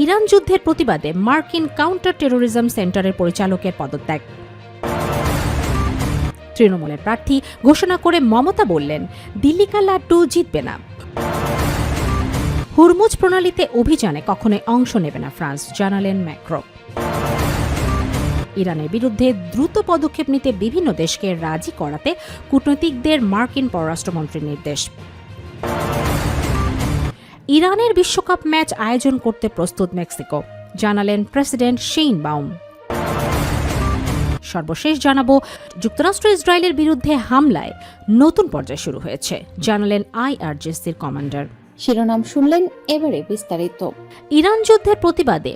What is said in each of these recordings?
Iran যুদ্ধের প্রতিবাদে মার্কিন কাউন্টার টেরোরিজম সেন্টারের পরিচালকের পদত্যাগ। তৃণমূলের প্রার্থী ঘোষণা করে মমতা বললেন, দিল্লি কা লাড্ডু জিতবে না। হুরমুজ প্রণালীতে অভিযানে কখনোই অংশ নেবে না ফ্রান্স, জানালেন ম্যাক্রো। ইরানের বিরুদ্ধে দ্রুত পদক্ষেপ নিতে বিভিন্ন দেশকে রাজি করাতে কূটনীতিকদের মার্কিন পররাষ্ট্রমন্ত্রীর নির্দেশ। ইরানের বিশ্বকাপ ম্যাচ আয়োজন করতে প্রস্তুত মেক্সিকো, জানালেন প্রেসিডেন্ট শেইনবাউম। সর্বশেষ জানাবো, যুক্তরাষ্ট্র ইসরায়েলের বিরুদ্ধে হামলায় নতুন পর্যায় শুরু হয়েছে, জানালেন আইআরজিসির কমান্ডার। শিরোনাম শুনলেন, এবারে বিস্তারিত। ইরান যুদ্ধের প্রতিবাদে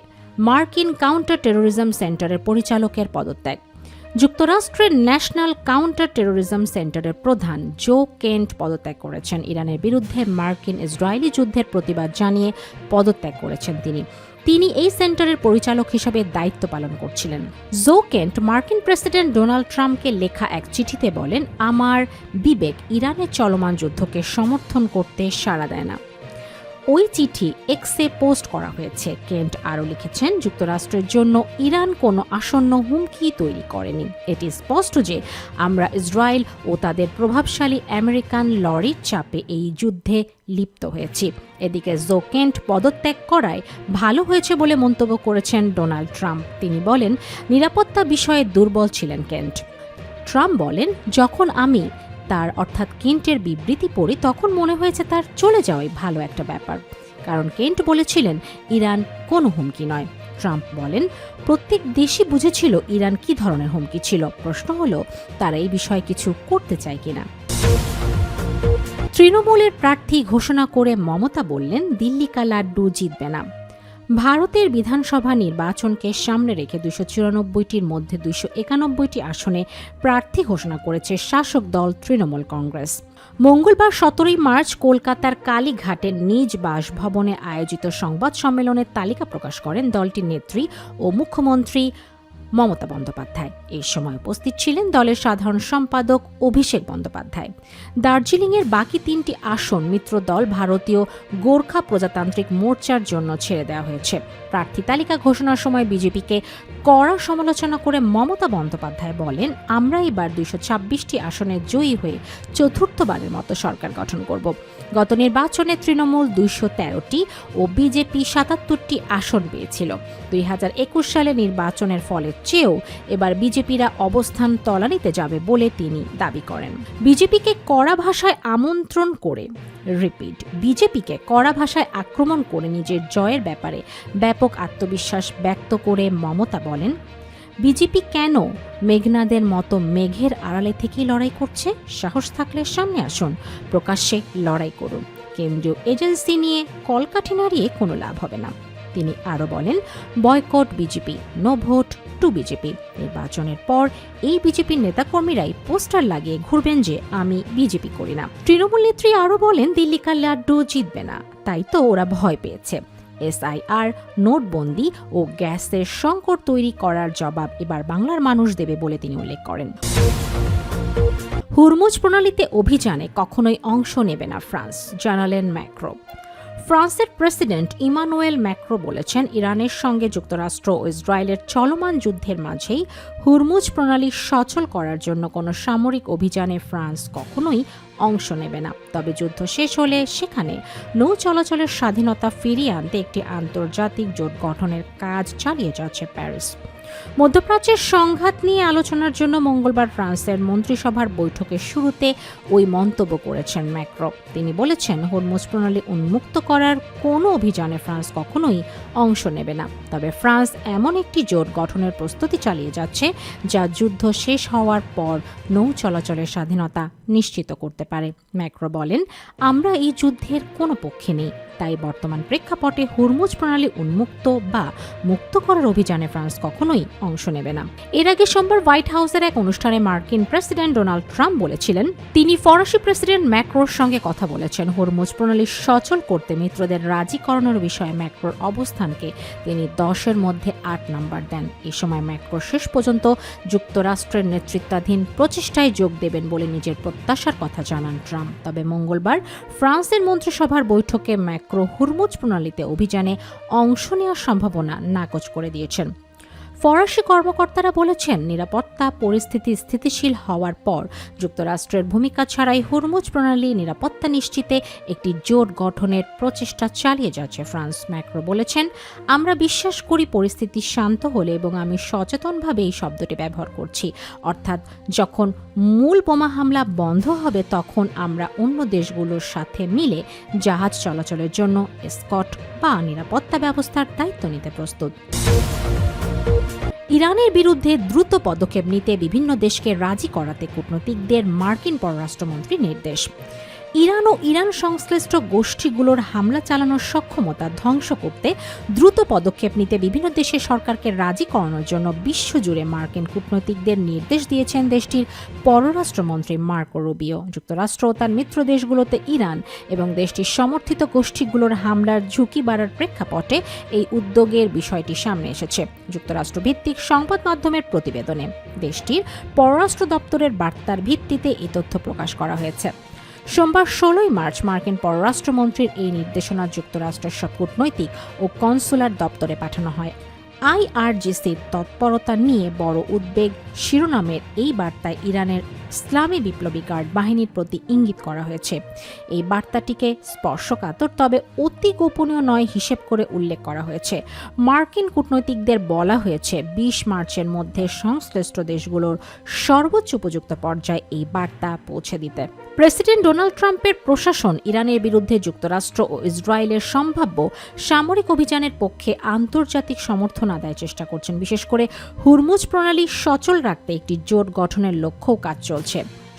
মার্কিন কাউন্টার টেরোরিজম সেন্টারের পরিচালকের পদত্যাগ। যুক্তরাষ্ট্রের ন্যাশনাল কাউন্টার টেরোরিজম সেন্টারের প্রধান জো কেন্ট পদত্যাগ করেছেন। ইরানের বিরুদ্ধে মার্কিন ইসরায়েলি যুদ্ধের প্রতিবাদ জানিয়ে পদত্যাগ করেছেন তিনি এই সেন্টারের পরিচালক হিসেবে দায়িত্ব পালন করছিলেন। জো কেন্ট মার্কিন প্রেসিডেন্ট ডোনাল্ড ট্রাম্পকে লেখা এক চিঠিতে বলেন, আমার বিবেক ইরানের চলমান যুদ্ধকে সমর্থন করতে সাড়া দেয় না। ওই চিঠি এক্সে পোস্ট করা হয়েছে। কেন্ট আরও লিখেছেন, যুক্তরাষ্ট্রের জন্য ইরান কোনো আসন্ন হুমকি তৈরি করেনি। এটি স্পষ্ট যে আমরা ইসরায়েল ও তাদের প্রভাবশালী আমেরিকান লরির চাপে এই যুদ্ধে লিপ্ত হয়েছি। এদিকে জো কেন্ট পদত্যাগ করায় ভালো হয়েছে বলে মন্তব্য করেছেন ডোনাল্ড ট্রাম্প। তিনি বলেন, নিরাপত্তা বিষয়ে দুর্বল ছিলেন কেন্ট। ট্রাম্প বলেন, যখন আমি তার অর্থাৎ কেন্টের বিবৃতি পড়ি তখন মনে হয়েছে তার চলে যাওয়াই ভালো একটা ব্যাপার, কারণ কেন্ট বলেছিলেন ইরান কোনো হুমকি নয়। ট্রাম্প বলেন, প্রত্যেক দেশই বুঝেছিল ইরান কি ধরনের হুমকি ছিল, প্রশ্ন হলো তারা এই বিষয়ে কিছু করতে চায় কিনা। তৃণমূলের প্রার্থী ঘোষণা করে মমতা বললেন, দিল্লি কা লাড্ডু জিতবে না। ভারতের বিধানসভা নির্বাচনকে সামনে রেখে 294টির মধ্যে 291টি আসনে প্রার্থী ঘোষণা করেছে শাসক দল তৃণমূল কংগ্রেস। মঙ্গলবার 17 মার্চ কলকাতার কালীঘাটের নিজ বাসভবনে আয়োজিত সংবাদ সম্মেলনের তালিকা প্রকাশ করেন দলটির নেত্রী ও মুখ্যমন্ত্রী মমতা বন্দ্যোপাধ্যায়। এই সময় উপস্থিত ছিলেন দলের সাধারণ সম্পাদক অভিষেক বন্দ্যোপাধ্যায়। দার্জিলিংয়ের বাকি 3টি আসন মিত্র দল ভারতীয় গোর্খা প্রজাতান্ত্রিক মোর্চার জন্য ছেড়ে দেওয়া হয়েছে। প্রার্থী তালিকা ঘোষণার সময় বিজেপিকে কড়া সমালোচনা করে মমতা বন্দ্যোপাধ্যায় বলেন, আমরা এবার 226টি আসনে জয়ী হয়ে চতুর্থবারের মতো সরকার গঠন করব। গত নির্বাচনে তৃণমূল 213টি ও বিজেপি 77টি আসন পেয়েছিল। 2021 সালে নির্বাচনের ফলের চেয়েও এবার বিজেপিরা অবস্থান তলানিতে যাবে বলে তিনি দাবি করেন। বিজেপিকে কড়া ভাষায় আমন্ত্রণ করে বিজেপিকে কড়া ভাষায় আক্রমণ করে নিজের জয়ের ব্যাপারে ব্যাপক আত্মবিশ্বাস ব্যক্ত করে মমতা বলেন, বিজেপি কেন মেঘনাদের মতো মেঘের আড়ালে থেকেই লড়াই করছে? সাহস থাকলে সামনে আসুন, প্রকাশ্যে লড়াই করুন। কেন্দ্রীয় এজেন্সি নিয়ে কলকাঠি নাড়িয়ে কোনো লাভ হবে না। তিনি আরও বলেন, boycott BJP, no vote to BJP. নির্বাচনের পর এই বিজেপির নেতাকর্মীরাই পোস্টার লাগিয়ে ঘুরবেন যে আমি বিজেপি করি না। তৃণমূল নেত্রী আরও বলেন, দিল্লি কা লাড্ডু জিতবে না, তাই তো ওরা ভয় পেয়েছে। SIR, নোটবন্দি ও গ্যাসের সংকট তৈরি করার জবাব এবার বাংলার মানুষ দেবে বলে তিনি উল্লেখ করেন। হুরমুজ প্রণালীতে অভিযানে কখনোই অংশ নেবে না ফ্রান্স, জানালেন ম্যাক্রো। ফ্রান্সের প্রেসিডেন্ট ইমানুয়েল ম্যাক্রো বলেছেন, ইরানের সঙ্গে যুক্তরাষ্ট্র ও ইসরায়েলের চলমান যুদ্ধের মাঝেই হুরমুজ প্রণালী সচল করার জন্য কোনো সামরিক অভিযানে ফ্রান্স কখনোই অংশ নেবে না। তবে যুদ্ধ শেষ হলে সেখানে নৌ চলাচলের স্বাধীনতা ফিরিয়ে আনতে একটি আন্তর্জাতিক জোট গঠনের কাজ চালিয়ে যাচ্ছে প্যারিস। মধ্যপ্রাচ্যের সংঘাত নিয়ে আলোচনার জন্য মঙ্গলবার ফ্রান্সের মন্ত্রিসভার বৈঠকের শুরুতে ওই মন্তব্য করেছেন ম্যাক্রো। তিনি বলেছেন, হরমুজ প্রণালী উন্মুক্ত করার কোনো অভিযানে ফ্রান্স কখনোই অংশ নেবে না। তবে ফ্রান্স এমন একটি জোট গঠনের প্রস্তুতি চালিয়ে যাচ্ছে যা যুদ্ধ শেষ হওয়ার পর নৌ চলাচলের স্বাধীনতা নিশ্চিত করতে পারে। ম্যাক্রো বলেন, আমরা এই যুদ্ধের কোনো পক্ষে নেই, তাই বর্তমান প্রেক্ষাপটে হরমুজ প্রণালী উন্মুক্ত বা মুক্ত করার অভিযানে ফ্রান্স কখনোই অংশ নেবে না। এর আগে সোমবার হোয়াইট হাউসের এক অনুষ্ঠানে মার্কিন প্রেসিডেন্ট ডোনাল্ড ট্রাম্প বলেছিলেন, তিনি ফরাসি প্রেসিডেন্ট ম্যাক্রোর সঙ্গে কথা বলেছেন। হরমুজ প্রণালী সচল করতে মিত্রদের রাজি করানোর বিষয়ে ম্যাক্রোর অবস্থানকে তিনি 10-এর মধ্যে 8 নম্বর দেন। এ সময় ম্যাক্রো শেষ পর্যন্ত যুক্তরাষ্ট্রের নেতৃত্বাধীন প্রচেষ্টায় যোগ দেবেন বলে নিজের প্রত্যাশার কথা জানান। জানান ট্রাম্প। তবে মঙ্গলবার ফ্রান্সের মন্ত্রিসভার বৈঠকে ম্যাক্রো হুরমুজ প্রণালীতে অভিযানে অংশ নেওয়ার সম্ভাবনা নাকচ করে দিয়েছেন। ফরাসি কর্মকর্তারা বলেছেন, নিরাপত্তা পরিস্থিতি স্থিতিশীল হওয়ার পর যুক্তরাষ্ট্রের ভূমিকা ছাড়াই হুরমুজ প্রণালী নিরাপত্তা নিশ্চিতে একটি জোট গঠনের প্রচেষ্টা চালিয়ে যাচ্ছে ফ্রান্স। ম্যাক্রো বলেছেন, আমরা বিশ্বাস করি পরিস্থিতি শান্ত হলে, এবং আমি সচেতনভাবে এই শব্দটি ব্যবহার করছি, অর্থাৎ যখন মূল বোমা হামলা বন্ধ হবে তখন আমরা অন্য দেশগুলোর সাথে মিলে জাহাজ চলাচলের জন্য এসকর্ট বা নিরাপত্তা ব্যবস্থার দায়িত্ব নিতে প্রস্তুত। ইরানের বিরুদ্ধে দ্রুত পদক্ষেপ নিতে বিভিন্ন দেশকে রাজি করাতে কূটনীতিকদের মার্কিন পররাষ্ট্রমন্ত্রীর নির্দেশ। ইরান ও ইরান সংশ্লিষ্ট গোষ্ঠীগুলোর হামলা চালানোর সক্ষমতা ধ্বংস করতে দ্রুত পদক্ষেপ নিতে বিভিন্ন দেশের সরকারকে রাজি করানোর জন্য বিশ্বজুড়ে মার্কিন কূটনীতিকদের নির্দেশ দিয়েছেন দেশটির পররাষ্ট্রমন্ত্রী মার্কো রুবিও। যুক্তরাষ্ট্র ও তার মিত্র দেশগুলোতে ইরান এবং দেশটির সমর্থিত গোষ্ঠীগুলোর হামলার ঝুঁকি বাড়ার প্রেক্ষাপটে এই উদ্যোগের বিষয়টি সামনে এসেছে। যুক্তরাষ্ট্রভিত্তিক সংবাদ মাধ্যমের প্রতিবেদনে দেশটির পররাষ্ট্র দপ্তরের বার্তার ভিত্তিতে এই তথ্য প্রকাশ করা হয়েছে। সোমবার 16 মার্চ মার্কিন পররাষ্ট্রমন্ত্রীর এই নির্দেশনা যুক্তরাষ্ট্রের সব কূটনৈতিক ও কনসুলার দপ্তরে পাঠানো হয়। আইআরজিসির তৎপরতা নিয়ে বড় উদ্বেগ শিরোনামের এই বার্তায় ইরানের ইসলামী বিপ্লবী গার্ড বাহিনীর প্রতি ইঙ্গিত করা হয়েছে। এই বার্তাটিকে স্পর্শকাতর তবে অতি গোপনীয় নয় হিসেব করে উল্লেখ করা হয়েছে। মার্কিন কূটনৈতিকদের বলা হয়েছে 20 মার্চের মধ্যে সংশ্লিষ্ট দেশগুলোর সর্বোচ্চ উপযুক্ত পর্যায়ে এই বার্তা পৌঁছে দিতে। প্রেসিডেন্ট ডোনাল্ড ট্রাম্পের প্রশাসন ইরানের বিরুদ্ধে যুক্তরাষ্ট্র ও ইসরায়েলের সম্ভাব্য সামরিক অভিযানের পক্ষে আন্তর্জাতিক সমর্থন আদায়ের চেষ্টা করছেন। বিশেষ করে হুরমুজ প্রণালী সচল রাখতে একটি জোট গঠনের লক্ষ্যেও কাজ চলছে।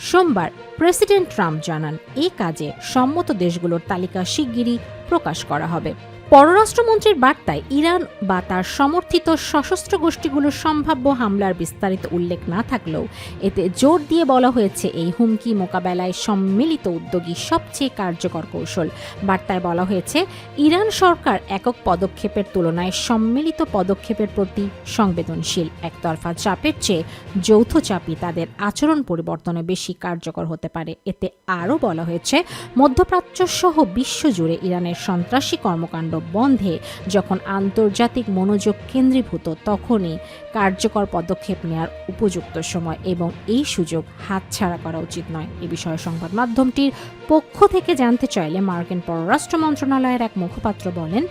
সোমবার প্রেসিডেন্ট ট্রাম্প জানান, এই কাজে সম্মত দেশগুলোর তালিকা শিগগিরই প্রকাশ করা হবে। পররাষ্ট্রমন্ত্রীর বার্তায় ইরান বা তার সমর্থিত সশস্ত্র গোষ্ঠীগুলোর সম্ভাব্য হামলার বিস্তারিত উল্লেখ না থাকলেও এতে জোর দিয়ে বলা হয়েছে এই হুমকি মোকাবেলায় সম্মিলিত উদ্যোগই সবচেয়ে কার্যকর কৌশল। বার্তায় বলা হয়েছে, ইরান সরকার একক পদক্ষেপের তুলনায় সম্মিলিত পদক্ষেপের প্রতি সংবেদনশীল। একতরফা চাপের চেয়ে যৌথ চাপই তাদের আচরণ পরিবর্তনে বেশি কার্যকর হতে পারে। এতে আরও বলা হয়েছে, মধ্যপ্রাচ্য সহ বিশ্বজুড়ে ইরানের সন্ত্রাসী কর্মকাণ্ড বন্ধে যখন আন্তর্জাতিক মনোযোগ কেন্দ্রীভূত তখনই কার্যকর পদক্ষেপ নেওয়ার উপযুক্ত সময়, এবং এই সুযোগ হাতছাড়া করা উচিত নয়। এ বিষয়ে সংবাদ মাধ্যমটির পক্ষ থেকে জানতে চাইলে মার্কিন পররাষ্ট্র মন্ত্রণালয়ের এক মুখপাত্র বলেন,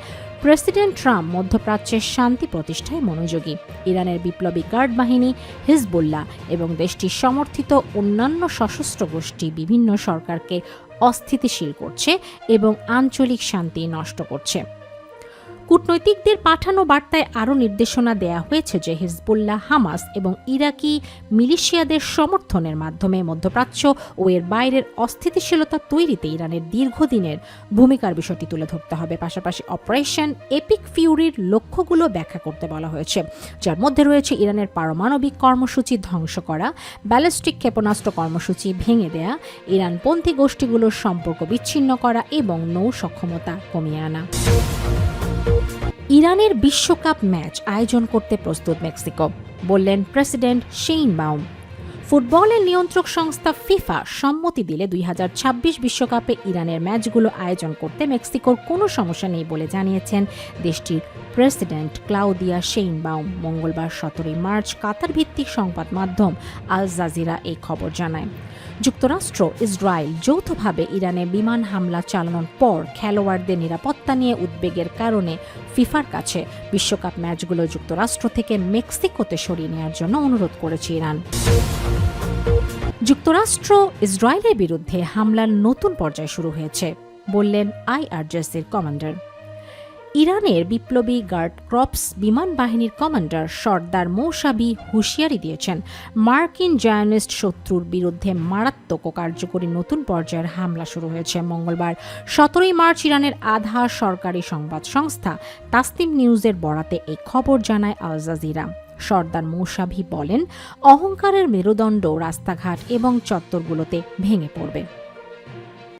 প্রেসিডেন্ট ট্রাম্প মধ্যপ্রাচ্যের শান্তি প্রতিষ্ঠায় মনোযোগী। ইরানের বিপ্লবী গার্ড বাহিনী, হিজবুল্লাহ এবং দেশটির সমর্থিত অন্যান্য সশস্ত্র গোষ্ঠী বিভিন্ন সরকারকে অস্থিতিশীল করছে এবং আঞ্চলিক শান্তি নষ্ট করছে। কূটনৈতিকদের পাঠানো বার্তায় আরও নির্দেশনা দেয়া হয়েছে যে হিজবুল্লাহ, হামাস এবং ইরাকি মিলিশিয়াদের সমর্থনের মাধ্যমে মধ্যপ্রাচ্য ও এর বাইরের অস্থিতিশীলতা তৈরিতে ইরানের দীর্ঘদিনের ভূমিকার বিষয়টি তুলে ধরতে হবে। পাশাপাশি অপারেশন এপিক ফিউরির লক্ষ্যগুলো ব্যাখ্যা করতে বলা হয়েছে, যার মধ্যে রয়েছে ইরানের পারমাণবিক কর্মসূচি ধ্বংস করা, ব্যালিস্টিক ক্ষেপণাস্ত্র কর্মসূচি ভেঙে দেয়া, ইরানপন্থী গোষ্ঠীগুলোর সম্পর্ক বিচ্ছিন্ন করা এবং নৌ সক্ষমতা কমিয়ে আনা। ইরানের বিশ্বকাপ ম্যাচ আয়োজন করতে প্রস্তুত মেক্সিকো, বললেন প্রেসিডেন্ট শেইনবাউম। ফুটবলের নিয়ন্ত্রক সংস্থা ফিফা সম্মতি দিলে 2026 বিশ্বকাপে ইরানের ম্যাচগুলো আয়োজন করতে মেক্সিকোর কোনো সমস্যা নেই বলে জানিয়েছেন দেশটির প্রেসিডেন্ট ক্লাউদিয়া শেইনবাউম। মঙ্গলবার 17 মার্চ কাতার ভিত্তিক সংবাদ মাধ্যম আল জাজিরা এই খবর জানায়। যুক্তরাষ্ট্র, ইসরায়েল যৌথভাবে ইরানে বিমান হামলা চালানোর পর খেলোয়াড়দের নিরাপত্তা নিয়ে উদ্বেগের কারণে ফিফার কাছে বিশ্বকাপ ম্যাচগুলো যুক্তরাষ্ট্র থেকে মেক্সিকোতে সরিয়ে নেওয়ার জন্য অনুরোধ করেছে ইরান। যুক্তরাষ্ট্র ইসরায়েলের বিরুদ্ধে হামলার নতুন পর্যায় শুরু হয়েছে, বললেন আইআরজিসির কমান্ডার। ইরানের বিপ্লবী গার্ড ক্রপস বিমান বাহিনীর কমান্ডার সর্দার মৌসাবি হুঁশিয়ারি দিয়েছেন, মার্কিন জায়নিস্ট শত্রুর বিরুদ্ধে মারাত্মক ও কার্যকরী নতুন পর্যায়ের হামলা শুরু হয়েছে। মঙ্গলবার 17 মার্চ ইরানের আধা সরকারি সংবাদ সংস্থা তাসনিম নিউজের বরাতে এই খবর জানায় আল জাজিরা। সর্দার মৌসাবি বলেন, অহংকারের মেরুদণ্ড রাস্তাঘাট এবং চত্বরগুলোতে ভেঙে পড়বে।